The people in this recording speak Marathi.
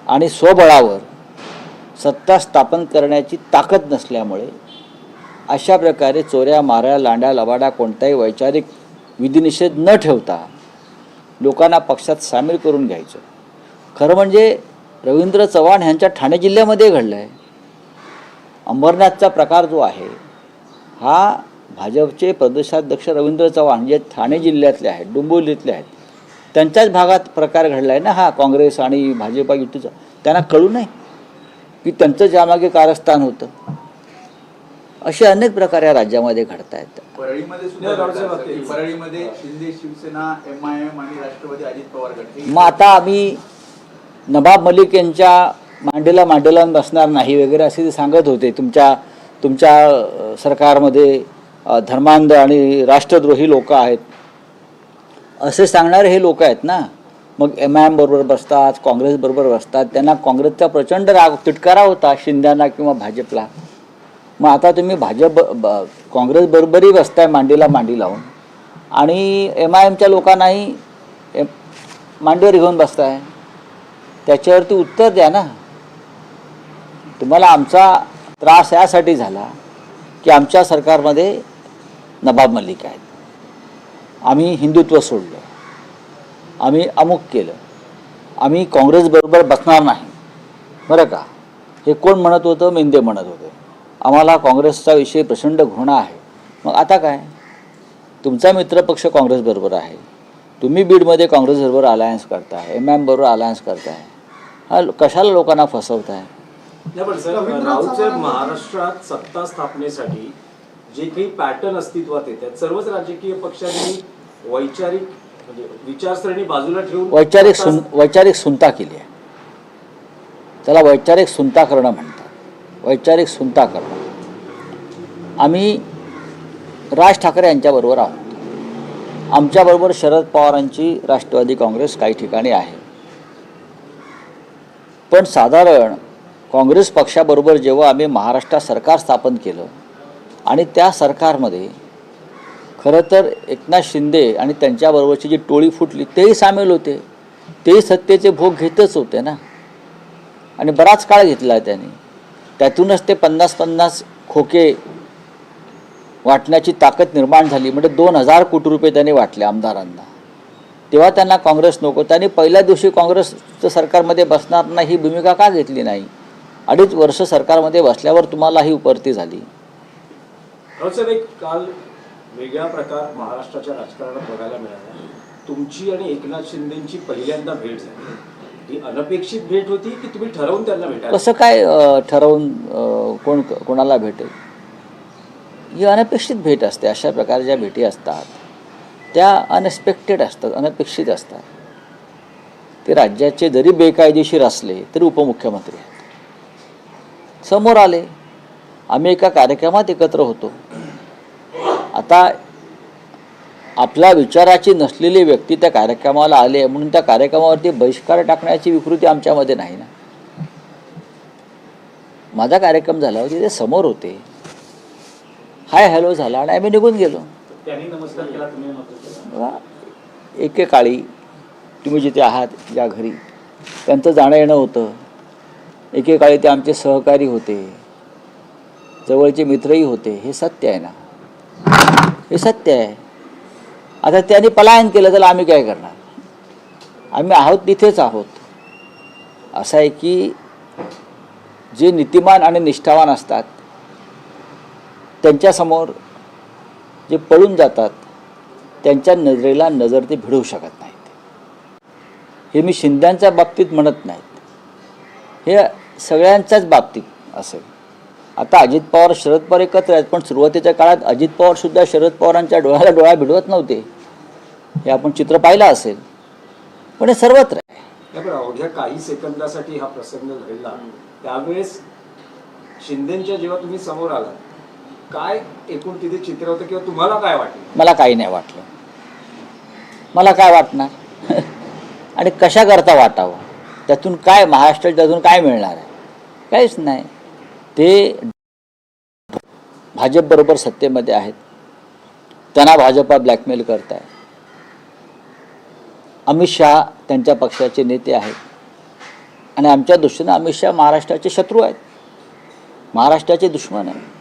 आणि स्वबळावर सत्ता स्थापन करण्याची ताकद नसल्यामुळे अशा प्रकारे चोऱ्या माऱ्या लांड्या लबाडा कोणताही वैचारिक विधिनिषेध न ठेवता लोकांना पक्षात सामील करून घ्यायचं. खरं म्हणजे रवींद्र चव्हाण ह्यांच्या ठाणे जिल्ह्यामध्ये घडलं आहे. अंबरनाथचा प्रकार जो आहे हा भाजपचे प्रदेशाध्यक्ष रवींद्र चव्हाण जे ठाणे जिल्ह्यातले आहेत, डोंबिवलीतले आहेत, त्यांच्याच भागात प्रकार घडला आहे ना हा काँग्रेस आणि भाजपा युतीचा. त्यांना कळू नये की त्यांचं ज्यामागे कारस्थान होतं. असे अनेक प्रकार या राज्यामध्ये घडत आहेत. परळीमध्ये शिंदे शिवसेना MIM आणि राष्ट्रवादी अजित पवार गट. मग आता आम्ही नवाब मलिक यांच्या मांडीला बसणार नाही वगैरे असे ते सांगत होते. तुमच्या सरकारमध्ये धर्मांध आणि राष्ट्रद्रोही लोक आहेत असे सांगणारे हे लोक आहेत ना. मग MIM बरोबर बसतात, काँग्रेस बरोबर बसतात. त्यांना काँग्रेसचा प्रचंड राग तिटकारा होता शिंद्यांना किंवा भाजपला. मग आता तुम्ही काँग्रेस बरोबरही बसताय मांडीला मांडी लावून आणि MIMच्या लोकांनाही मांडीवर घेऊन बसताय. त्याच्यावरती उत्तर द्या ना. तुम्हाला आमचा त्रास यासाठी झाला की आमच्या सरकारमध्ये नवाब मलिक आहेत, आम्ही हिंदुत्व सोडलं, आम्ही अमुक केलं, आम्ही काँग्रेसबरोबर बसणार नाही. बरं का, हे कोण म्हणत होतं? मेंदे म्हणत होते. आम्हाला काँग्रेसचा विषय प्रचंड घृणा आहे. मग आता काय, तुमचा मित्रपक्ष काँग्रेसबरोबर आहे, तुम्ही बीडमध्ये काँग्रेसबरोबर अलायन्स करताय, MIM बरोबर अलायन्स करताय, हा कशाला लोकांना फसवताय? पण सर, राऊतसाहेब महाराष्ट्रात सत्ता स्थापनेसाठी जे काही पॅटर्न अस्तित्वात येतात सर्वच राजकीय पक्षांनी वैचारिक म्हणजे विचारसरणी बाजूला ठेवून वैचारिक सुनता केली आहे. त्याला वैचारिक सुनता करणं म्हणतात. वैचारिक सुनता करणं. आम्ही राज ठाकरे यांच्याबरोबर आहोत. आमच्याबरोबर शरद पवारांची राष्ट्रवादी काँग्रेस काही ठिकाणी आहे. पण साधारण काँग्रेस पक्षाबरोबर जेव्हा आम्ही महाराष्ट्रात सरकार स्थापन केलं आणि त्या सरकारमध्ये खरं तर एकनाथ शिंदे आणि त्यांच्याबरोबरची जी टोळी फुटली तेही सामील होते. तेही सत्तेचे भोग घेतच होते ना. आणि बराच काळ घेतला त्यांनी. त्यातूनच ते 50-50 खोके वाटण्याची ताकद निर्माण झाली. म्हणजे 2000 कोटी रुपये त्यांनी वाटले आमदारांना. तेव्हा त्यांना काँग्रेस नको. त्यांनी पहिल्या दिवशी काँग्रेसचं सरकारमध्ये बसणार नाही ही भूमिका का घेतली नाही? 2.5 वर्ष सरकारमध्ये बसल्यावर तुम्हाला ही उपरती झाली. एक काल वेगळा प्रकार महाराष्ट्राच्या राजकारणात बघायला मिळाला. तुमची आणि एकनाथ शिंदेची पहिल्यांदा भेट झाली. ही अनपेक्षित भेट होती की तुम्ही ठरवून त्यांना भेटायला? कसं काय ठरवून कोणाला भेटेल? ही अनपेक्षित भेट असते. अशा प्रकारच्या भेटी असतात त्या अनएक्सपेक्टेड असतात, अनपेक्षित असतात. ते राज्याचे जरी बेकायदेशीर असले तरी उपमुख्यमंत्री आहेत, समोर आले. आम्ही एका कार्यक्रमात एकत्र होतो. आता आपल्या विचाराची नसलेली व्यक्ती त्या कार्यक्रमाला आले म्हणून त्या कार्यक्रमावरती बहिष्कार टाकण्याची विकृती आमच्यामध्ये नाही ना. माझा कार्यक्रम झाला होता, ते समोर होते, हाय हॅलो झाला आणि आम्ही निघून गेलो. एकेकाळी तुम्ही जिथे आहात ज्या घरी त्यांचं जाणं येणं होतं. एकेकाळी ते आमचे सहकारी होते, जवळचे मित्रही होते. हे सत्य आहे ना, हे सत्य आहे. आता त्यांनी पलायन केलं तर आम्ही काय करणार? आम्ही आहोत तिथेच आहोत. असं आहे की जे नीतिमान आणि निष्ठावान असतात त्यांच्यासमोर जे पळून जातात त्यांच्या नजरेला नजर ते भिडवू शकत नाहीत. हे मी शिंद्यांच्या बाबतीत म्हणत नाहीत, हे सगळ्यांच्याच बाबतीत असेल. आता अजित पवार शरद पवार एकत्र आहेत, पण सुरुवातीच्या काळात अजित पवार सुद्धा शरद पवारांच्या डोळ्याला डोळा भिडवत नव्हते. हे आपण चित्र पाहिलं असेल. पण हे सर्वत्र आहे. अवघ्या काही सेकंदासाठी हा प्रसंग घडला त्यावेळेस शिंदेच्या जेव्हा तुम्ही समोर आला काय एकूण तिथे चित्र होतं किंवा तुम्हाला काय वाटलं? मला काही नाही वाटलं. मला काय वाटणार आणि कशा करता वाटावं? त्यातून काय महाराष्ट्रात त्यातून काय मिळणार आहे? काहीच नाही. ते भाजपबरोबर सत्तेमध्ये आहेत, त्यांना भाजपा ब्लॅकमेल करत आहे. अमित शहा त्यांच्या पक्षाचे नेते आहेत. आणि आमच्या दृष्टीनं अमित शहा महाराष्ट्राचे शत्रू आहेत, महाराष्ट्राचे दुश्मन आहेत.